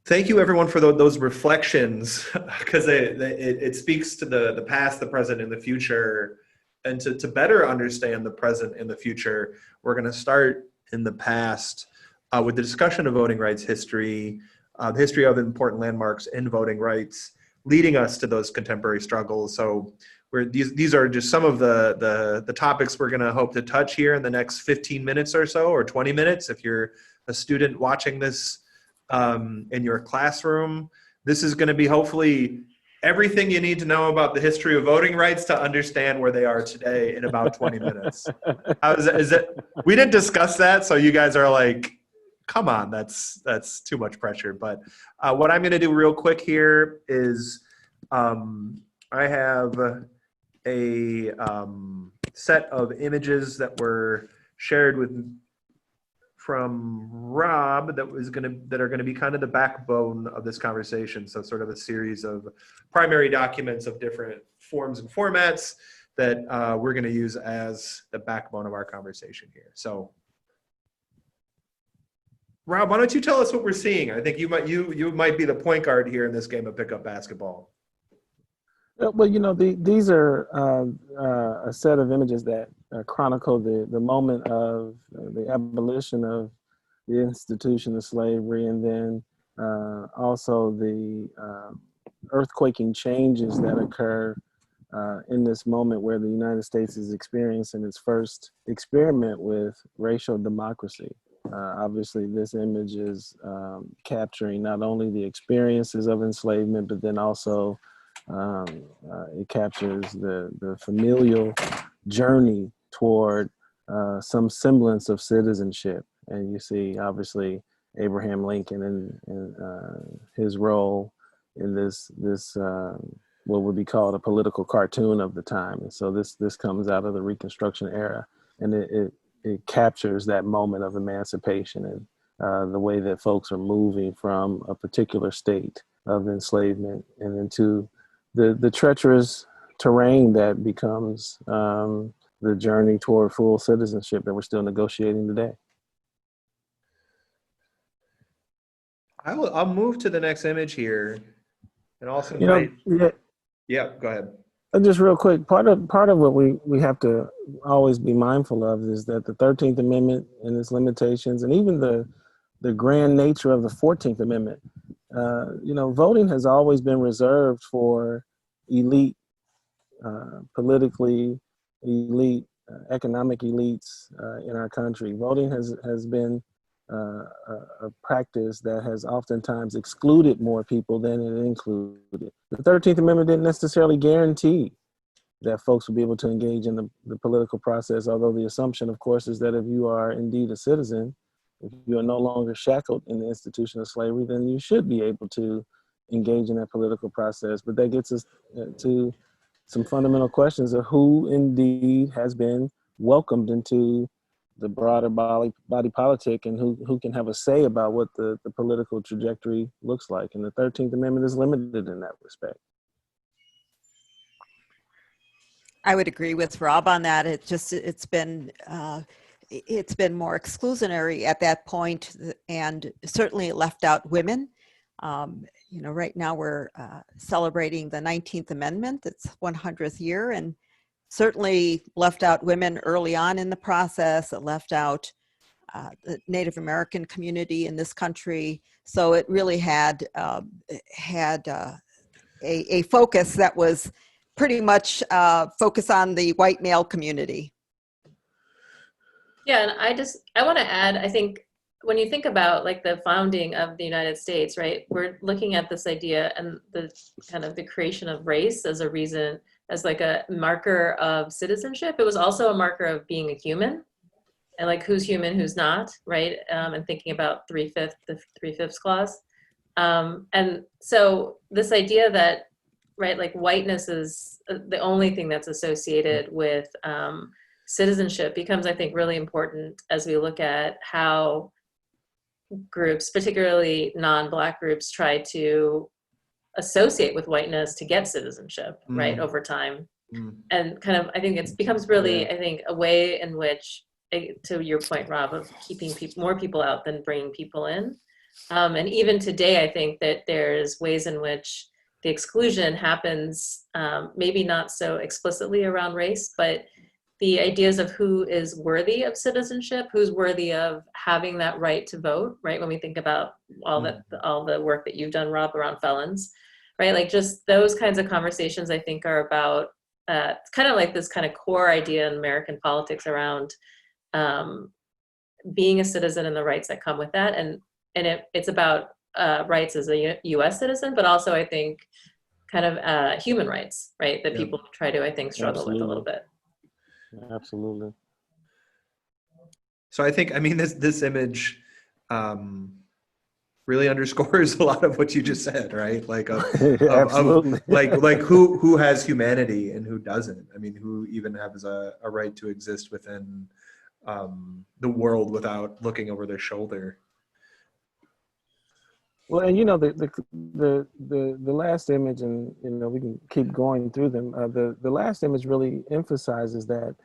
Thank you, everyone, for those reflections, because it speaks to the past, the present, and the future. And to better understand the present and the future, we're going to start in the past with the discussion of voting rights history, the history of important landmarks in voting rights, leading us to those contemporary struggles. So these are just some of the topics we're going to hope to touch here in the next 15 minutes or so, or 20 minutes if you're a student watching this in your classroom. This is going to be hopefully everything you need to know about the history of voting rights to understand where they are today in about 20 minutes. Is it? We didn't discuss that, so you guys are like, come on, that's too much pressure. But what I'm going to do real quick here is I have a set of images that were shared from Rob that are going to be kind of the backbone of this conversation. So sort of a series of primary documents of different forms and formats that we're going to use as the backbone of our conversation here. So Rob, why don't you tell us what we're seeing? I think you might be the point guard here in this game of pickup basketball. Well, these are a set of images that chronicle the moment of the abolition of the institution of slavery, and then also the earthquaking changes that occur in this moment where the United States is experiencing its first experiment with racial democracy. Obviously, this image is capturing not only the experiences of enslavement, but then also it captures the familial journey toward some semblance of citizenship. And you see, obviously, Abraham Lincoln and his role in this what would be called a political cartoon of the time. And so this comes out of the Reconstruction era, and it captures that moment of emancipation and the way that folks are moving from a particular state of enslavement and into the treacherous terrain that becomes the journey toward full citizenship that we're still negotiating today. I'll move to the next image here, and also yeah, go ahead. Just real quick, part of what we have to always be mindful of is that the 13th Amendment and its limitations, and even the grand nature of the 14th Amendment, voting has always been reserved for elite, politically elite, economic elites in our country. Voting has been a practice that has oftentimes excluded more people than it included. The 13th Amendment didn't necessarily guarantee that folks would be able to engage in the political process, although the assumption, of course, is that if you are indeed a citizen, if you are no longer shackled in the institution of slavery, then you should be able to engage in that political process. But that gets us to some fundamental questions of who indeed has been welcomed into the broader body politic, and who can have a say about what the political trajectory looks like. And the 13th Amendment is limited in that respect. I would agree with Rob on that. It's been more exclusionary at that point, and certainly left out women. Right now we're celebrating the 19th Amendment, its 100th year, and certainly left out women early on in the process. It left out the Native American community in this country. So it really had a focus that was pretty much focus on the white male community. Yeah, and I want to add, I think when you think about like the founding of the United States, right, we're looking at this idea and the kind of the creation of race as a reason, as like a marker of citizenship. It was also a marker of being a human, and like who's human, who's not, right? And thinking about the 3/5 clause. And so this idea that, right, like whiteness is the only thing that's associated with citizenship becomes, I think, really important as we look at how groups, particularly non-Black groups, try to associate with whiteness to get citizenship, right, over time. And kind of, I think it becomes really, I think, a way in which, to your point, Rob, of keeping more people out than bringing people in. And even today, I think that there's ways in which the exclusion happens, maybe not so explicitly around race, but the ideas of who is worthy of citizenship, who's worthy of having that right to vote, right? When we think about all the work that you've done, Rob, around felons, right? Like just those kinds of conversations, I think, are about it's kind of like this kind of core idea in American politics around being a citizen and the rights that come with that, and it's about rights as a U.S. citizen, but also I think kind of human rights, right? That Yeah. people try to, I think, struggle with a little Absolutely. bit. Absolutely. So I think, I mean, this image really underscores a lot of what you just said, right? Like of Absolutely. like who has humanity and who doesn't. I mean, who even has a right to exist within the world without looking over their shoulder. Well, and you know the last image, and you know we can keep going through them. The last image really emphasizes that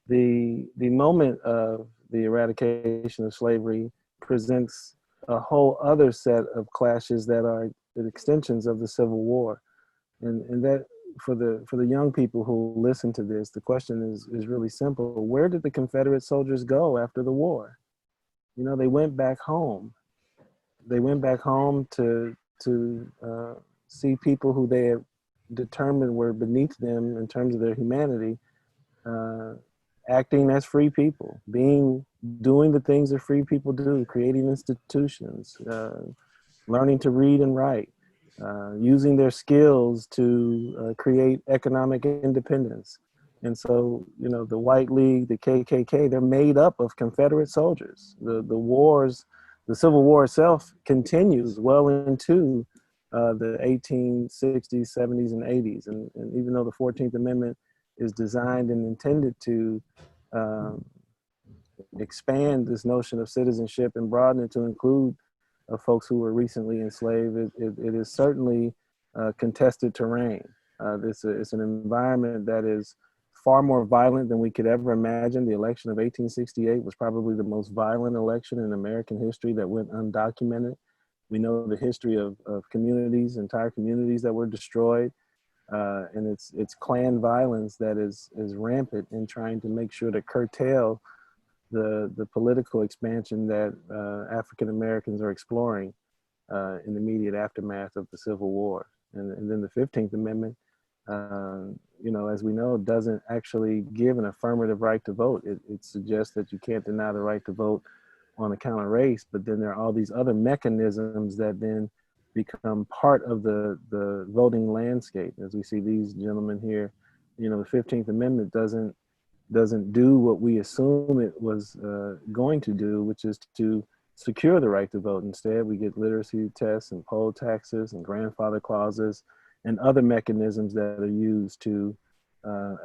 the moment of the eradication of slavery presents a whole other set of clashes that are the extensions of the Civil War, and that for the young people who listen to this, the question is really simple: where did the Confederate soldiers go after the war? You know, they went back home. They went back home to see people who they had determined were beneath them in terms of their humanity, acting as free people, doing the things that free people do, creating institutions, learning to read and write, using their skills to create economic independence. And so, you know, the White League, the KKK, they're made up of Confederate soldiers. The Civil War itself continues well into the 1860s, 70s, and 80s. And even though the 14th Amendment is designed and intended to um, expand this notion of citizenship and broaden it to include folks who were recently enslaved, it is certainly contested terrain. It's an environment that is far more violent than we could ever imagine. The election of 1868 was probably the most violent election in American history that went undocumented. We know the history of communities, entire communities that were destroyed, and it's clan violence that is rampant in trying to make sure to curtail the political expansion that African Americans are exploring in the immediate aftermath of the Civil War. And then the 15th Amendment, you know, as we know, doesn't actually give an affirmative right to vote. It suggests that you can't deny the right to vote on account of race, but then there are all these other mechanisms that then become part of the voting landscape. As we see these gentlemen here, you know, the 15th Amendment doesn't do what we assume it was going to do, which is to secure the right to vote. Instead, we get literacy tests and poll taxes and grandfather clauses and other mechanisms that are used to,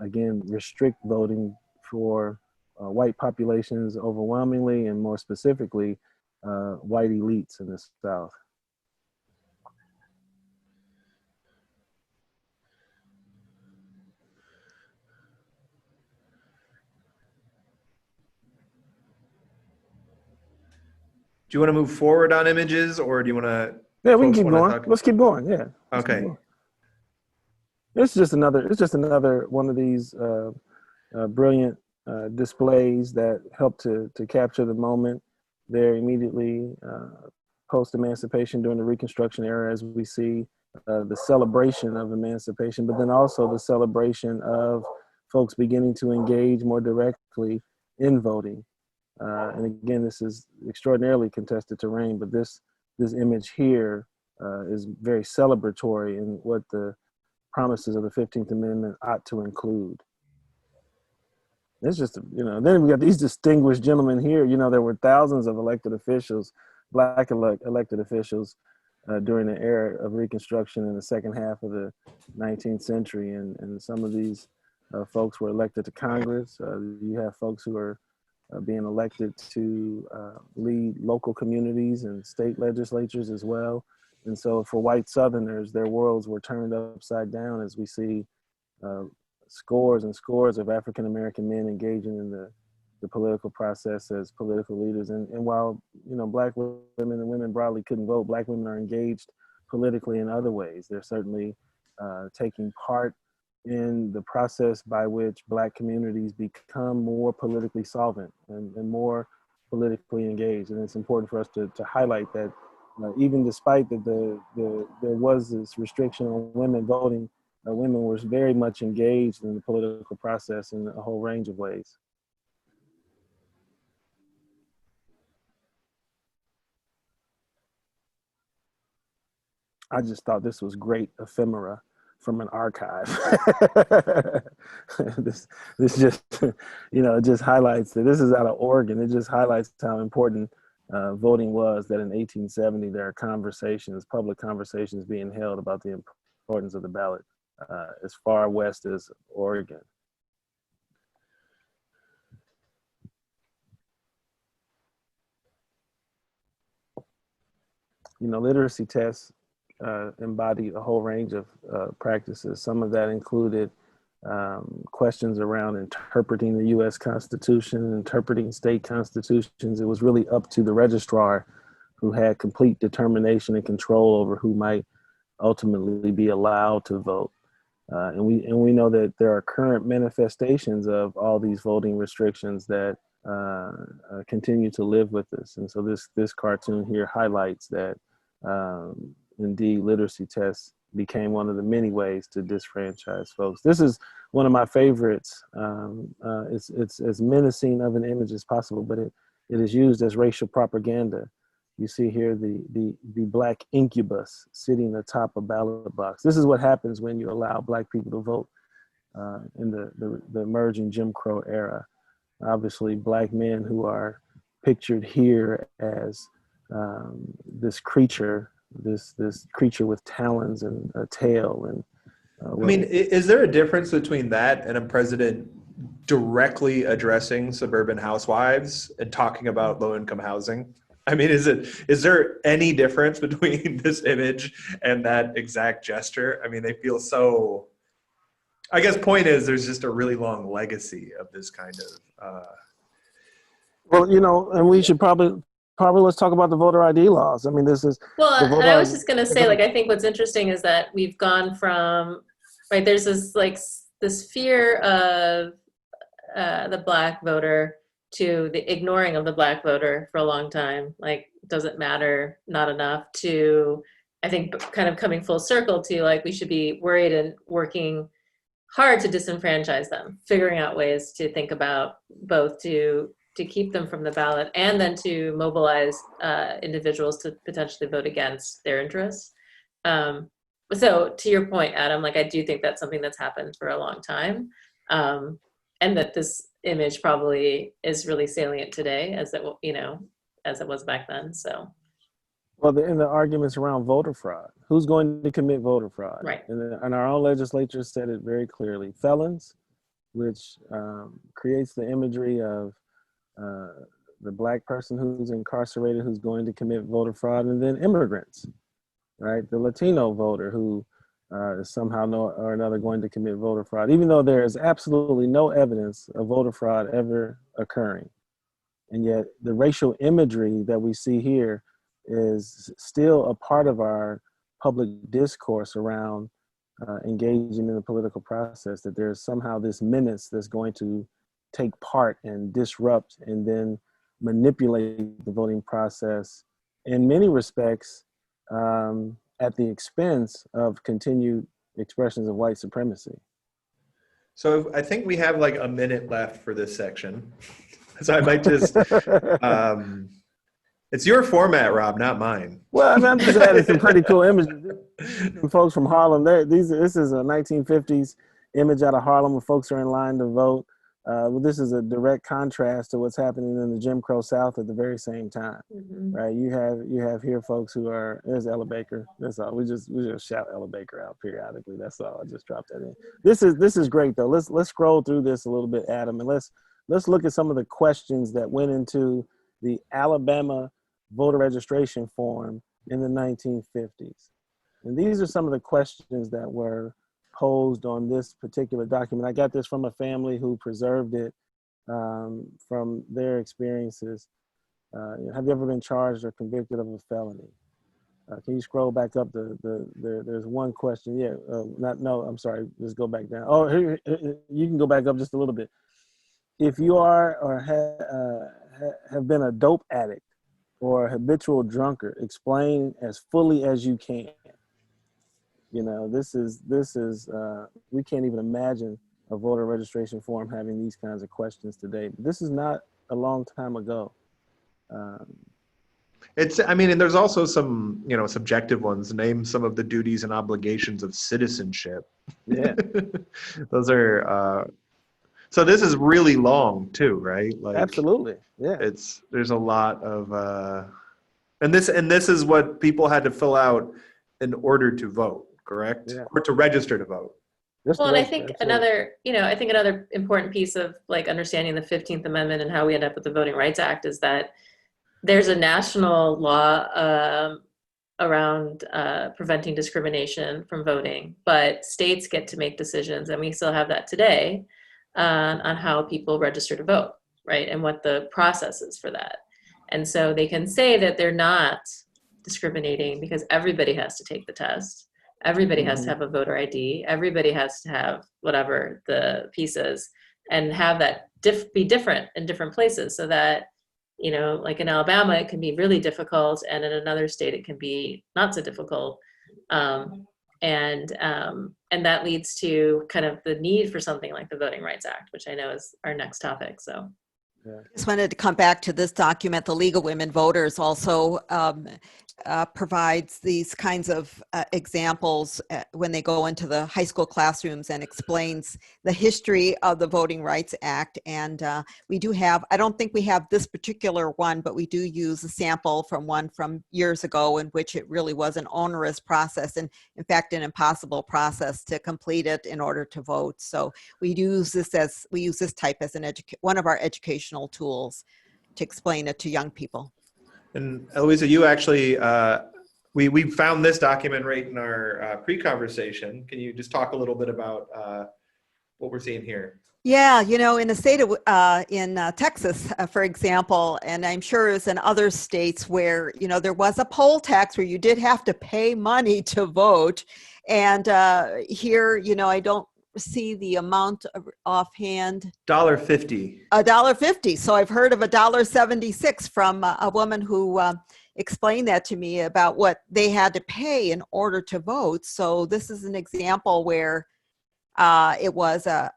again, restrict voting for white populations overwhelmingly, and more specifically, white elites in the South. Do you want to move forward on images, or do you want to? Yeah, we can folks keep want to going. talk? Let's keep going. Yeah. Let's keep Okay. going. It's just another one of these brilliant displays that help to capture the moment there immediately post-emancipation during the Reconstruction era, as we see the celebration of emancipation, but then also the celebration of folks beginning to engage more directly in voting. And again, this is extraordinarily contested terrain, but this image here is very celebratory in what the promises of the 15th Amendment ought to include. It's just, you know, then we got these distinguished gentlemen here. You know, there were thousands of elected officials, Black elected officials during the era of Reconstruction in the second half of the 19th century. And some of these folks were elected to Congress. You have folks who are being elected to lead local communities and state legislatures as well. And so for white Southerners, their worlds were turned upside down as we see scores and scores of African-American men engaging in the the political process as political leaders. And while, you know, Black women and women broadly couldn't vote, Black women are engaged politically in other ways. They're certainly taking part in the process by which Black communities become more politically solvent and more politically engaged. And it's important for us to highlight that even despite that there was this restriction on women voting, women were very much engaged in the political process in a whole range of ways. I just thought this was great ephemera from an archive. this just, you know, it just highlights that this is out of Oregon. It just highlights how important voting was, that in 1870, there are conversations, public conversations being held about the importance of the ballot as far west as Oregon. You know, literacy tests embodied a whole range of practices. Some of that included questions around interpreting the U.S. Constitution, interpreting state constitutions. It was really up to the registrar, who had complete determination and control over who might ultimately be allowed to vote. And we know that there are current manifestations of all these voting restrictions that continue to live with us. And so this cartoon here highlights that indeed literacy tests became one of the many ways to disfranchise folks. This is one of my favorites. It's as menacing of an image as possible, but it is used as racial propaganda. You see here the Black incubus sitting atop a ballot box. This is what happens when you allow Black people to vote in the emerging Jim Crow era. Obviously, Black men who are pictured here as this creature with talons and a tail. And I mean, is there a difference between that and a president directly addressing suburban housewives and talking about low-income housing? I mean, is there any difference between this image and that exact gesture? I mean, they feel so. I guess point is, there's just a really long legacy of this kind of. Well, you know, and we should probably let's talk about the voter ID laws. I mean, this is. Well, I was just going to say, like, I think what's interesting is that we've gone from, right, there's this fear of the Black voter to the ignoring of the Black voter for a long time, like, doesn't matter, not enough, to, I think, kind of coming full circle to, like, we should be worried and working hard to disenfranchise them, figuring out ways to think about both to keep them from the ballot and then to mobilize individuals to potentially vote against their interests. So to your point, Adam, like, I do think that's something that's happened for a long time. And that this image probably is really salient today as it, you know, as it was back then. So. Well, in the arguments around voter fraud, who's going to commit voter fraud? Right. And our own legislature said it very clearly. Felons, which creates the imagery of the Black person who's incarcerated, who's going to commit voter fraud, and then immigrants, right? The Latino voter who is somehow or another going to commit voter fraud, even though there is absolutely no evidence of voter fraud ever occurring. And yet the racial imagery that we see here is still a part of our public discourse around engaging in the political process, that there's somehow this menace that's going to take part and disrupt and then manipulate the voting process in many respects at the expense of continued expressions of white supremacy. So I think we have like a minute left for this section. So I might just, it's your format, Rob, not mine. Well, I mean, I'm just adding some pretty cool images. Folks from Harlem, this is a 1950s image out of Harlem where folks are in line to vote. Well, this is a direct contrast to what's happening in the Jim Crow South at the very same time, right? You have here folks who are, there's Ella Baker. That's all. We just shout Ella Baker out periodically. That's all. I just dropped that in. This is great though. Let's scroll through this a little bit, Adam, and let's look at some of the questions that went into the Alabama voter registration form in the 1950s. And these are some of the questions that were posed on this particular document. I got this from a family who preserved it from their experiences. Have you ever been charged or convicted of a felony? Can you scroll back up? There's one question. Yeah, I'm sorry. Just go back down. Oh, you can go back up just a little bit. If you are or have been a dope addict or a habitual drunkard, explain as fully as you can. You know, this is we can't even imagine a voter registration form having these kinds of questions today. This is not a long time ago. I mean, and there's also some, subjective ones. Name some of the duties and obligations of citizenship. Yeah. Those are, so this is really long too, right? Like, Absolutely. Yeah. There's a lot of, and this is what people had to fill out in order to vote, correct? Yeah. Or to register to vote. Well, and I think another important piece of like understanding the 15th Amendment and how we end up with the Voting Rights Act is that there's a national law around preventing discrimination from voting, but states get to make decisions, and we still have that today on how people register to vote, right? And what the process is for that. And so they can say that they're not discriminating because everybody has to take the test. Everybody has to have a voter ID. Everybody has to have whatever the piece is, and have that be different in different places, so that, like in Alabama, it can be really difficult, and in another state, it can be not so difficult. And that leads to kind of the need for something like the Voting Rights Act, which I know is our next topic. So. Yeah. Just wanted to come back to this document. The League of Women Voters also provides these kinds of examples when they go into the high school classrooms and explains the history of the Voting Rights Act. And we do have, I don't think we have this particular one, but we do use a sample from one from years ago in which it really was an onerous process, and in fact an impossible process to complete it in order to vote. So we use this type as one of our educational tools to explain it to young people. And Eloisa, you actually, we found this document right in our pre-conversation. Can you just talk a little bit about what we're seeing here? Yeah, in the state of in Texas, for example, and I'm sure it's in other states where there was a poll tax where you did have to pay money to vote, and here I don't see the amount offhand. $1.50. $1.50. So I've heard of $1.76 from a woman who explained that to me about what they had to pay in order to vote. So this is an example where it was a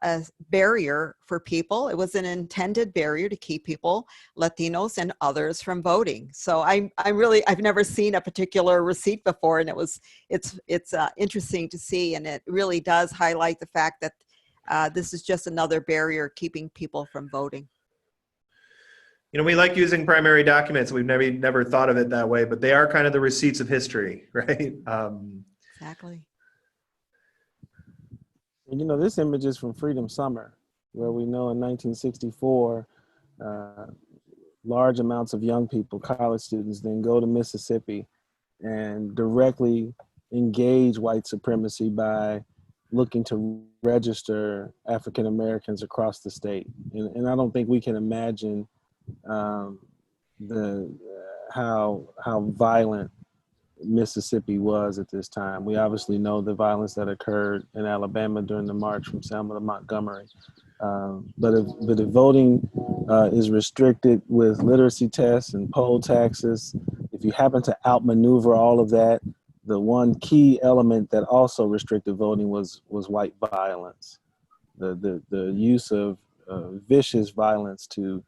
barrier for people. It was an intended barrier to keep people, Latinos and others, from voting. So I've never seen a particular receipt before, and it's interesting to see, and it really does highlight the fact that this is just another barrier keeping people from voting. We like using primary documents. We've never thought of it that way, but they are kind of the receipts of history, right? Exactly. This image is from Freedom Summer, where we know in 1964, large amounts of young people, college students, then go to Mississippi and directly engage white supremacy by looking to register African Americans across the state. And I don't think we can imagine how violent Mississippi was at this time. We obviously know the violence that occurred in Alabama during the march from Selma to Montgomery. But if voting is restricted with literacy tests and poll taxes, if you happen to outmaneuver all of that, the one key element that also restricted voting was white violence, the use of vicious violence to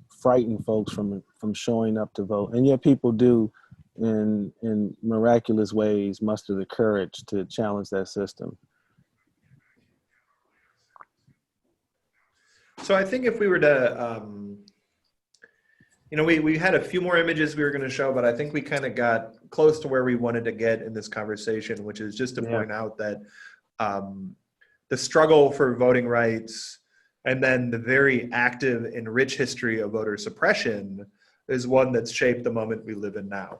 frighten folks from showing up to vote. And yet people do, in miraculous ways, muster the courage to challenge that system. So I think if we were to, we had a few more images we were going to show, but I think we kind of got close to where we wanted to get in this conversation, which is just to point out that the struggle for voting rights and then the very active and rich history of voter suppression is one that's shaped the moment we live in now.